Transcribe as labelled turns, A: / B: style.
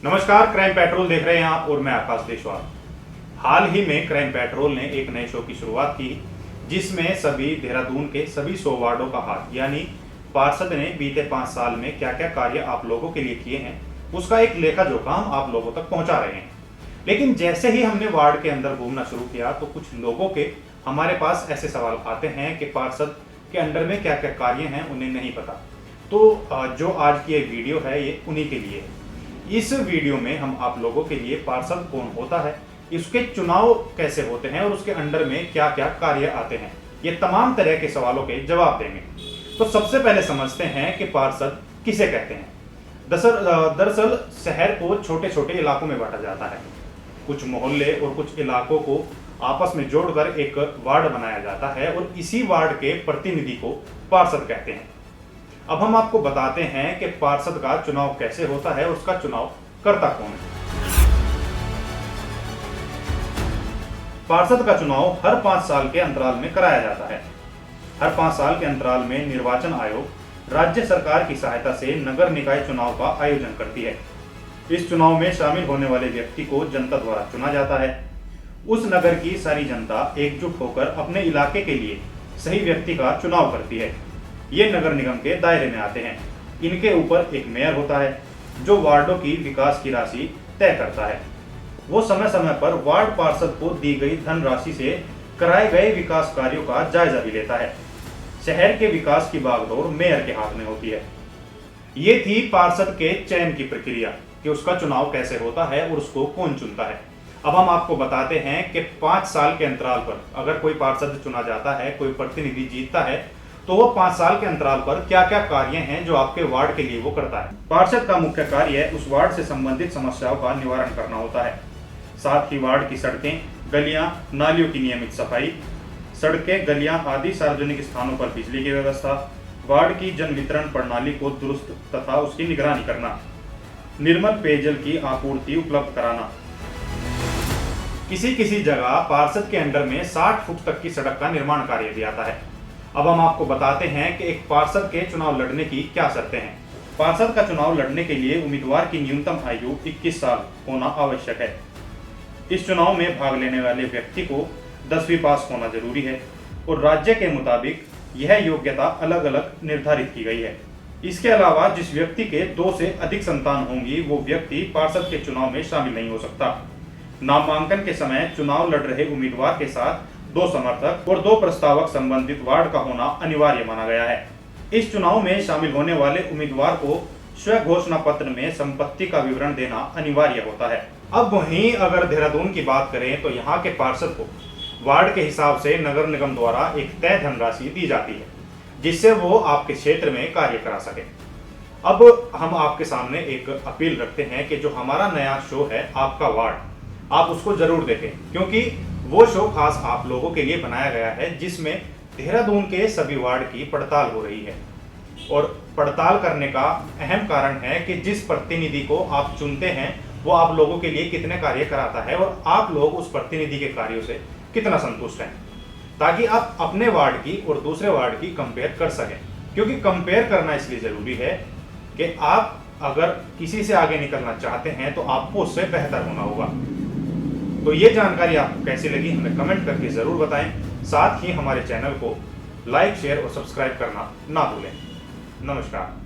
A: नमस्कार, crime petrol देख रहे हैं आप और मैं आकाश देशवाल। हाल ही में क्राइम पेट्रोल ने एक नए शो की शुरुआत की जिसमें सभी देहरादून के सभी 100 वार्डों का हाथ यानी पार्षद ने बीते 5 साल में क्या क्या कार्य आप लोगों के लिए किए हैं उसका एक लेखा जोखा हम आप लोगों तक पहुंचा रहे हैं। लेकिन जैसे ही हमने वार्ड के अंदर घूमना शुरू किया तो कुछ लोगों के हमारे पास ऐसे सवाल आते हैं कि पार्षद के अंडर में क्या क्या कार्य हैं उन्हें नहीं पता। तो जो आज की ये वीडियो है ये उन्हीं के लिए है। इस वीडियो में हम आप लोगों के लिए पार्षद कौन होता है, इसके चुनाव कैसे होते हैं और उसके अंडर में क्या क्या कार्य आते हैं, ये तमाम तरह के सवालों के जवाब देंगे। तो सबसे पहले समझते हैं कि पार्षद किसे कहते हैं। दरअसल शहर को छोटे छोटे इलाकों में बांटा जाता है। कुछ मोहल्ले और कुछ इलाकों को आपस में जोड़कर एक वार्ड बनाया जाता है और इसी वार्ड के प्रतिनिधि को पार्षद कहते हैं। अब हम आपको बताते हैं कि पार्षद का चुनाव कैसे होता है और उसका चुनाव करता कौन है। पार्षद का चुनाव हर 5 साल के अंतराल में कराया जाता है। हर 5 साल के अंतराल में निर्वाचन आयोग राज्य सरकार की सहायता से नगर निकाय चुनाव का आयोजन करती है। इस चुनाव में शामिल होने वाले व्यक्ति को जनता द्वारा चुना जाता है। उस नगर की सारी जनता एकजुट होकर अपने इलाके के लिए सही व्यक्ति का चुनाव करती है। ये नगर निगम के दायरे में आते हैं। इनके ऊपर एक मेयर होता है जो वार्डों की विकास की राशि तय करता है। वो समय समय पर वार्ड पार्षद को दी गई धनराशि से कराए गए विकास कार्यों का जायजा भी लेता है। शहर के विकास की बागडोर मेयर के हाथ में होती है। ये थी पार्षद के चयन की प्रक्रिया कि उसका चुनाव कैसे होता है और उसको कौन चुनता है। अब हम आपको बताते हैं कि 5 साल के अंतराल पर अगर कोई पार्षद चुना जाता है, कोई प्रतिनिधि जीतता है, तो वो 5 साल के अंतराल पर क्या क्या कार्य हैं जो आपके वार्ड के लिए वो करता है। पार्षद का मुख्य कार्य उस वार्ड से संबंधित समस्याओं का निवारण करना होता है। साथ ही वार्ड की सड़कें, गलियां, नालियों की नियमित सफाई, सड़कें, गलियां आदि सार्वजनिक स्थानों पर बिजली की व्यवस्था, वार्ड की जन वितरण प्रणाली को दुरुस्त तथा उसकी निगरानी करना, निर्मल पेयजल की आपूर्ति उपलब्ध कराना। किसी किसी जगह पार्षद के अंडर में 60 फुट तक की सड़क का निर्माण कार्य भी आता है। अब हम आपको बताते हैं कि एक पार्षद के चुनाव लड़ने की क्या शर्तें हैं। पार्षद का चुनाव लड़ने के लिए उम्मीदवार की न्यूनतम आयु 21 साल होना आवश्यक है। इस चुनाव में भाग लेने वाले व्यक्ति को 10वीं पास होना जरूरी है और राज्य के मुताबिक यह योग्यता अलग अलग निर्धारित की गई है। इसके अलावा जिस व्यक्ति के 2 से अधिक संतान होंगी वो व्यक्ति पार्षद के चुनाव में शामिल नहीं हो सकता। नामांकन के समय चुनाव लड़ रहे उम्मीदवार के साथ 2 समर्थक और 2 प्रस्तावक संबंधित वार्ड का होना अनिवार्य माना गया है। इस चुनाव में शामिल होने वाले उम्मीदवार को स्व घोषणा पत्र में संपत्ति का विवरण देना अनिवार्य होता है। अब वहीं अगर देहरादून की बात करें तो यहाँ के पार्षद को वार्ड के हिसाब से नगर निगम द्वारा एक तय धनराशि दी जाती है जिससे वो आपके क्षेत्र में कार्य करा सके। अब हम आपके सामने एक अपील रखते हैं कि जो हमारा नया शो है आपका वार्ड, आप उसको जरूर देखें क्योंकि वो शो खास आप लोगों के लिए बनाया गया है जिसमें देहरादून के सभी वार्ड की पड़ताल हो रही है। और पड़ताल करने का अहम कारण है कि जिस प्रतिनिधि को आप चुनते हैं वो आप लोगों के लिए कितने कार्य कराता है और आप लोग उस प्रतिनिधि के कार्यों से कितना संतुष्ट हैं, ताकि आप अपने वार्ड की और दूसरे वार्ड की कंपेयर कर सकें। क्योंकि कंपेयर करना इसलिए जरूरी है कि आप अगर किसी से आगे निकलना चाहते हैं तो आपको उससे बेहतर होना होगा। तो ये जानकारी आपको कैसी लगी हमें कमेंट करके ज़रूर बताएं। साथ ही हमारे चैनल को लाइक, शेयर और सब्सक्राइब करना ना भूलें। नमस्कार।